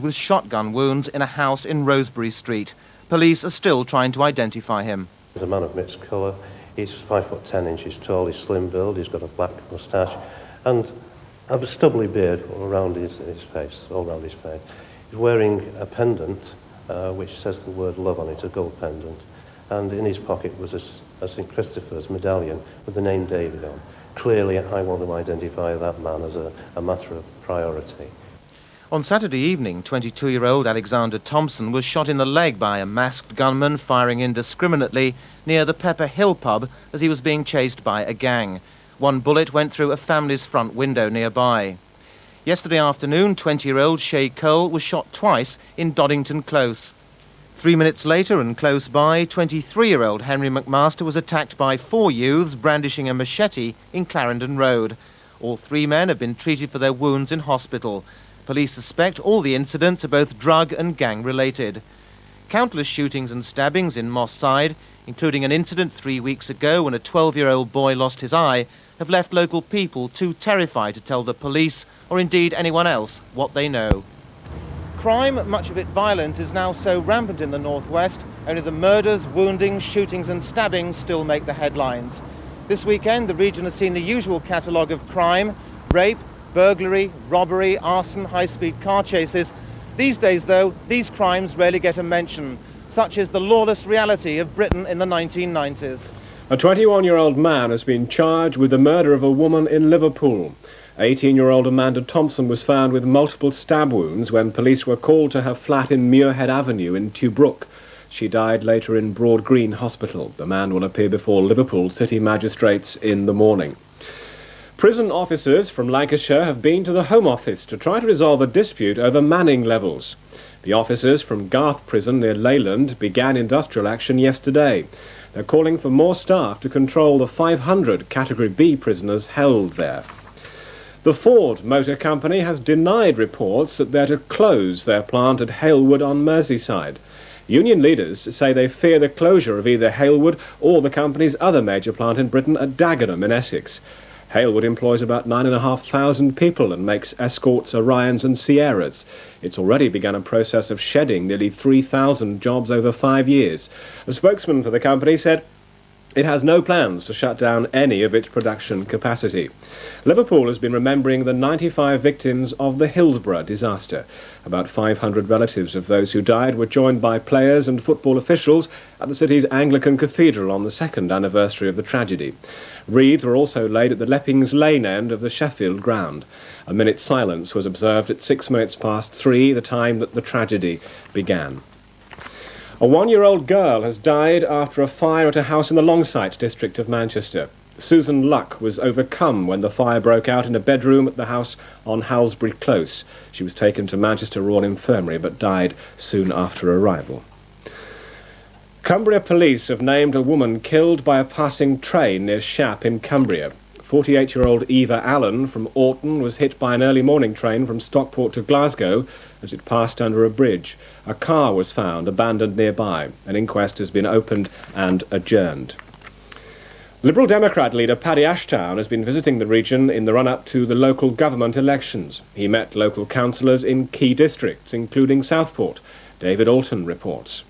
with shotgun wounds in a house in Rosebery Street. Police are still trying to identify him. He's a man of mixed colour. He's 5'10" tall, he's slim build, he's got a black moustache and a stubbly beard all around his face, He's wearing a pendant which says the word love on it, a gold pendant, and in his pocket was a St Christopher's medallion with the name David on. Clearly, I want to identify that man as a matter of priority. On Saturday evening, 22-year-old Alexander Thompson was shot in the leg by a masked gunman firing indiscriminately near the Pepper Hill pub as he was being chased by a gang. One bullet went through a family's front window nearby. Yesterday afternoon, 20-year-old Shay Cole was shot twice in Doddington Close. 3 minutes later and close by, 23-year-old Henry McMaster was attacked by 4 youths brandishing a machete in Clarendon Road. All 3 men have been treated for their wounds in hospital. Police suspect all the incidents are both drug and gang related. Countless shootings and stabbings in Moss Side, including an incident 3 weeks ago when a 12-year-old boy lost his eye, have left local people too terrified to tell the police, or indeed anyone else, what they know. Crime, much of it violent, is now so rampant in the northwest, only the murders, woundings, shootings and stabbings still make the headlines. This weekend, the region has seen the usual catalogue of crime: rape, burglary, robbery, arson, high-speed car chases. These days, though, these crimes rarely get a mention. Such is the lawless reality of Britain in the 1990s. A 21-year-old man has been charged with the murder of a woman in Liverpool. 18-year-old Amanda Thompson was found with multiple stab wounds when police were called to her flat in Muirhead Avenue in Tobruk. She died later in Broad Green Hospital. The man will appear before Liverpool city magistrates in the morning. Prison officers from Lancashire have been to the Home Office to try to resolve a dispute over manning levels. The officers from Garth Prison near Leyland began industrial action yesterday. They're calling for more staff to control the 500 Category B prisoners held there. The Ford Motor Company has denied reports that they're to close their plant at Halewood on Merseyside. Union leaders say they fear the closure of either Halewood or the company's other major plant in Britain at Dagenham in Essex. Halewood employs about 9,500 people and makes Escorts, Orions and Sierras. It's already begun a process of shedding nearly 3,000 jobs over 5 years. A spokesman for the company said it has no plans to shut down any of its production capacity. Liverpool has been remembering the 95 victims of the Hillsborough disaster. About 500 relatives of those who died were joined by players and football officials at the city's Anglican Cathedral on the 2nd anniversary of the tragedy. Wreaths were also laid at the Leppings Lane end of the Sheffield ground. A minute's silence was observed at 3:06, the time that the tragedy began. A 1-year-old girl has died after a fire at a house in the Longsight district of Manchester. Susan Luck was overcome when the fire broke out in a bedroom at the house on Halsbury Close. She was taken to Manchester Royal Infirmary but died soon after arrival. Cumbria police have named a woman killed by a passing train near Shap in Cumbria. 48-year-old Eva Allen from Orton was hit by an early morning train from Stockport to Glasgow as it passed under a bridge. A car was found abandoned nearby. An inquest has been opened and adjourned. Liberal Democrat leader Paddy Ashdown has been visiting the region in the run-up to the local government elections. He met local councillors in key districts, including Southport. David Alton reports.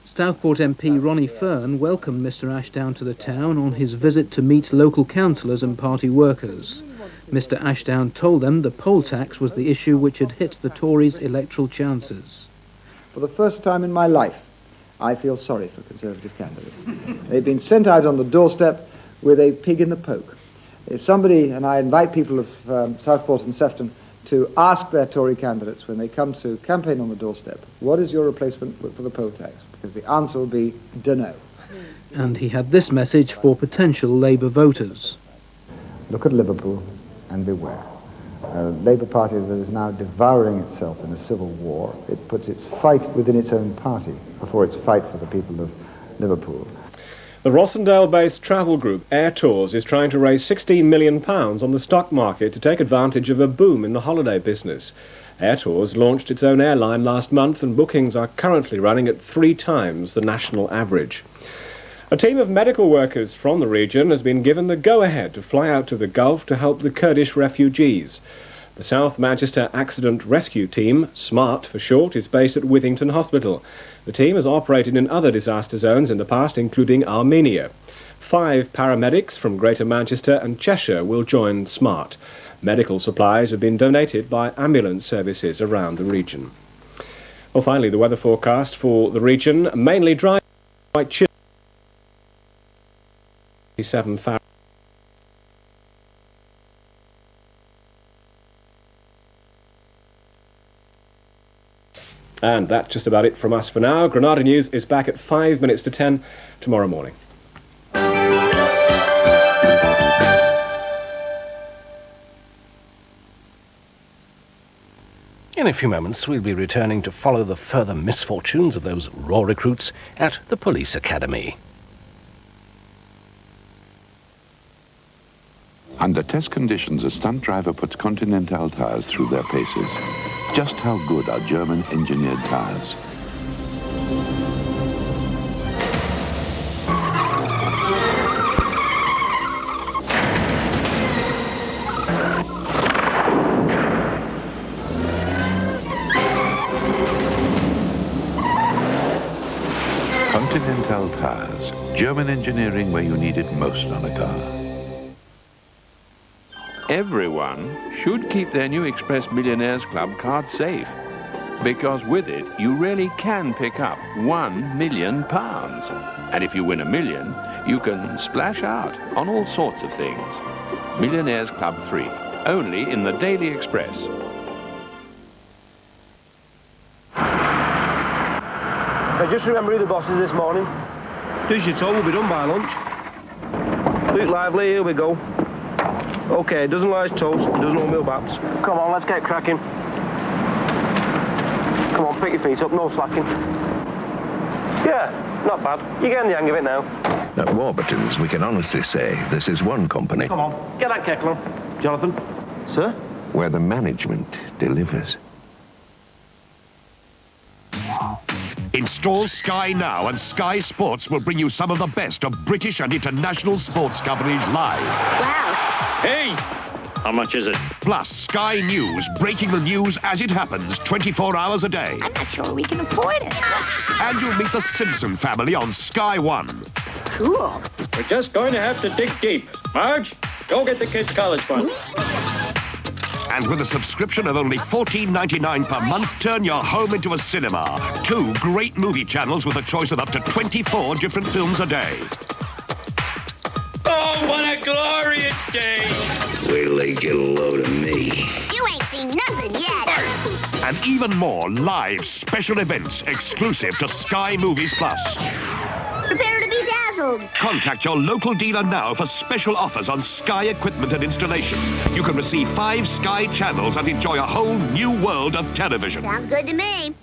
Southport MP Ronnie Fern welcomed Mr Ashdown to the town on his visit to meet local councillors and party workers. Mr Ashdown told them the poll tax was the issue which had hit the Tories' electoral chances. For the first time in my life, I feel sorry for Conservative candidates. They've been sent out on the doorstep with a pig in the poke. If somebody, and I invite people of Southport and Sefton to ask their Tory candidates when they come to campaign on the doorstep, what is your replacement for the poll tax? Because the answer will be, dunno. And he had this message for potential Labour voters. Look at Liverpool and beware. A Labour Party that is now devouring itself in a civil war. It puts its fight within its own party before its fight for the people of Liverpool. The Rossendale-based travel group Air Tours is trying to raise £16 million on the stock market to take advantage of a boom in the holiday business. Air Tours launched its own airline last month and bookings are currently running at 3 times the national average. A team of medical workers from the region has been given the go-ahead to fly out to the Gulf to help the Kurdish refugees. The South Manchester Accident Rescue Team, SMART for short, is based at Withington Hospital. The team has operated in other disaster zones in the past, including Armenia. 5 paramedics from Greater Manchester and Cheshire will join SMART. Medical supplies have been donated by ambulance services around the region. Well, finally, the weather forecast for the region, mainly dry, quite chilly. 7 Fahrenheit. And that's just about it from us for now. Granada News is back at 5 minutes to 10 tomorrow morning. In a few moments, we'll be returning to follow the further misfortunes of those raw recruits at the police academy. Under test conditions, a stunt driver puts Continental Tyres through their paces. Just how good are German-engineered tyres? Continental Tyres. German engineering where you need it most on a car. Everyone should keep their new Express Millionaires Club card safe, because with it you really can pick up £1 million. And if you win £1 million, you can splash out on all sorts of things. Millionaires Club 3, only in the Daily Express. Now just remember who the boss is this morning. Do as you're told, we'll be done by lunch. Luke Lively, here we go. Okay, doesn't lie his toes, doesn't owe meal bats. Come on, let's get cracking. Come on, pick your feet up, no slacking. Yeah, not bad. You're getting the hang of it now. At Warburton's, we can honestly say this is one company. Come on, get that kettle on. Jonathan. Sir? Where the management delivers. Install Sky now, and Sky Sports will bring you some of the best of British and international sports coverage live. Wow. Hey! How much is it? Plus Sky News, breaking the news as it happens, 24 hours a day. I'm not sure we can afford it. And you'll meet the Simpson family on Sky One. Cool. We're just going to have to dig deep. Marge, go get the kids' college fund. And with a subscription of only $14.99 per month, turn your home into a cinema. 2 great movie channels with a choice of up to 24 different films a day. Oh, what a glorious day! Wait till they get a load of me. You ain't seen nothing yet. And even more live special events exclusive to Sky Movies Plus. Prepare to be dazzled. Contact your local dealer now for special offers on Sky equipment and installation. You can receive 5 Sky channels and enjoy a whole new world of television. Sounds good to me.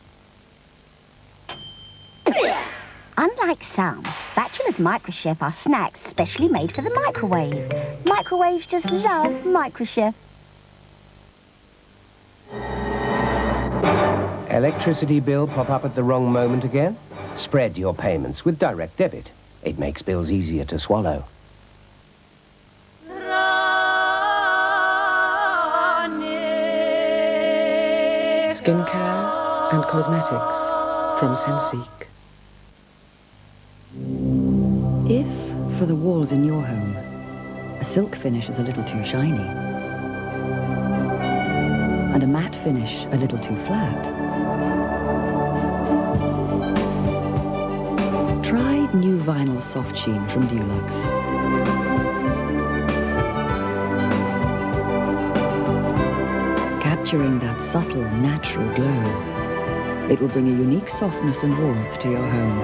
Unlike some, Batchelors MicroChef are snacks specially made for the microwave. Microwaves just love MicroChef. Electricity bill pop up at the wrong moment again? Spread your payments with direct debit. It makes bills easier to swallow. Skincare and cosmetics from Sensiq. If, for the walls in your home, a silk finish is a little too shiny, and a matte finish a little too flat, try new vinyl soft sheen from Dulux. Capturing that subtle, natural glow, it will bring a unique softness and warmth to your home.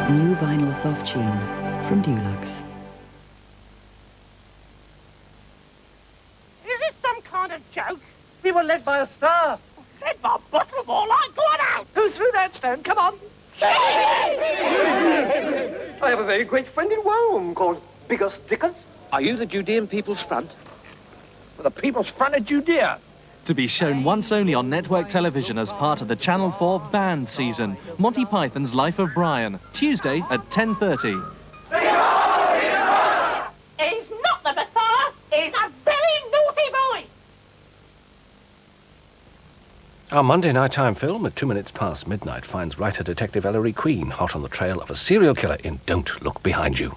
New vinyl soft sheen from Dulux. Is this some kind of joke? We were led by a star. Led by a bottle of all I got out. Who threw that stone? Come on. I have a very great friend in Rome called Bigger Stickers. Are you the Judean People's Front? The People's Front of Judea. To be shown once only on network television as part of the Channel 4 band season. Monty Python's Life of Brian, Tuesday at 10:30. Our Monday nighttime film at 2 minutes past midnight finds writer-detective Ellery Queen hot on the trail of a serial killer in Don't Look Behind You.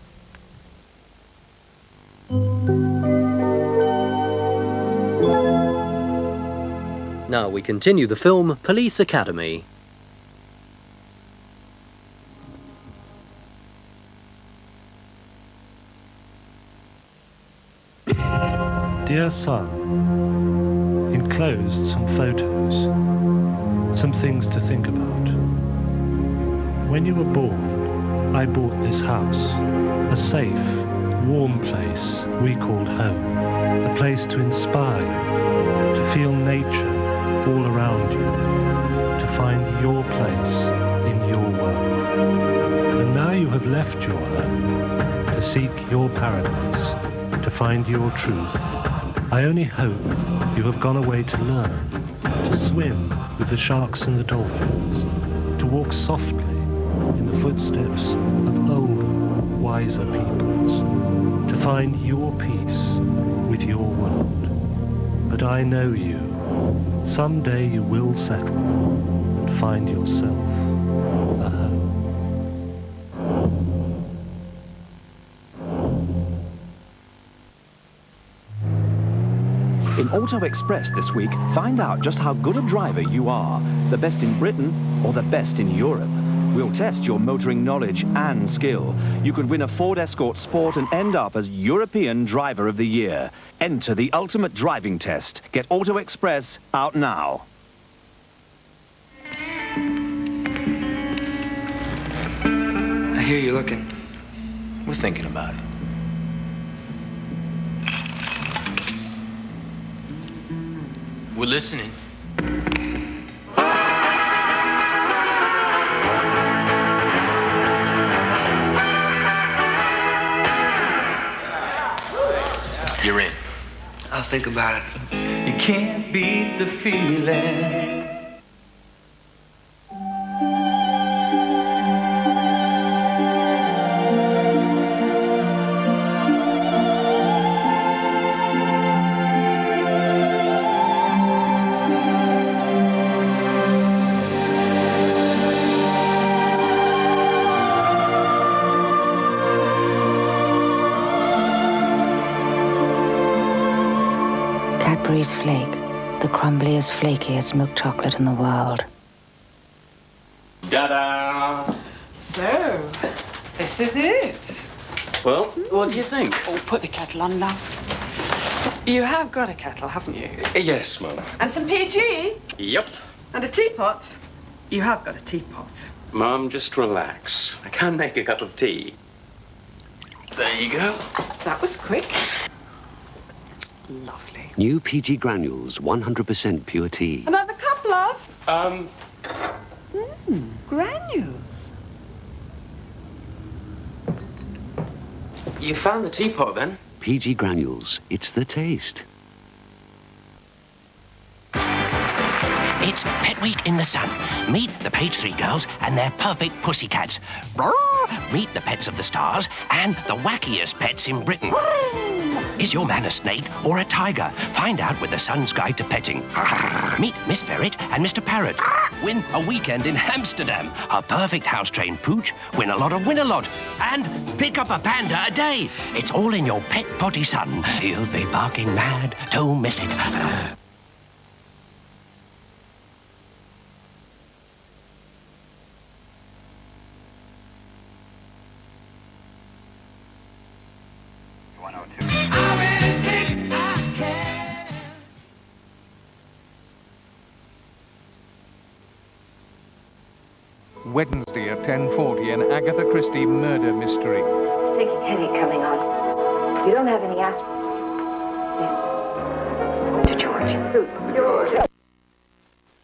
Now we continue the film Police Academy. Dear son, enclosed some photos, some things to think about. When you were born, I bought this house, a safe, warm place we called home, a place to inspire you, to feel nature all around you, to find your place in your world. And now you have left your home to seek your paradise, to find your truth. I only hope you have gone away to learn, to swim with the sharks and the dolphins, to walk softly in the footsteps of older, wiser peoples, to find your peace with your world. But I know you. Someday you will settle and find yourself a home. In Auto Express this week, find out just how good a driver you are. The best in Britain or the best in Europe. We'll test your motoring knowledge and skill. You could win a Ford Escort Sport and end up as European Driver of the Year. Enter the ultimate driving test. Get Auto Express out now. I hear you looking. We're thinking about it. We're listening. You're in. I'll think about it. You can't beat the feeling. Cadbury's Flake, the crumbliest, flakiest milk chocolate in the world. Ta-da! So, this is it. Well, what do you think? Oh, put the kettle on now. You have got a kettle, haven't you? Yes, Mum. And some PG? Yep. And a teapot? You have got a teapot. Mum, just relax. I can make a cup of tea. There you go. That was quick. Lovely. New PG Granules, 100% pure tea. Another cup, love? Granules. You found the teapot, then? PG Granules, it's the taste. It's Pet Week in the Sun. Meet the Page 3 girls and their perfect pussycats. Meet the pets of the stars and the wackiest pets in Britain. Is your man a snake or a tiger? Find out with the Sun's Guide to Petting. Meet Miss Ferret and Mr. Parrot. Win a weekend in Amsterdam. A perfect house-trained pooch. Win a lot of Win-A-Lot. And pick up a panda a day. It's all in your pet potty sun. He'll be barking mad. Don't miss it. Wednesday at 10:40, an Agatha Christie murder mystery. Stinking headache coming on. You don't have any aspirin. Yeah. To George. George.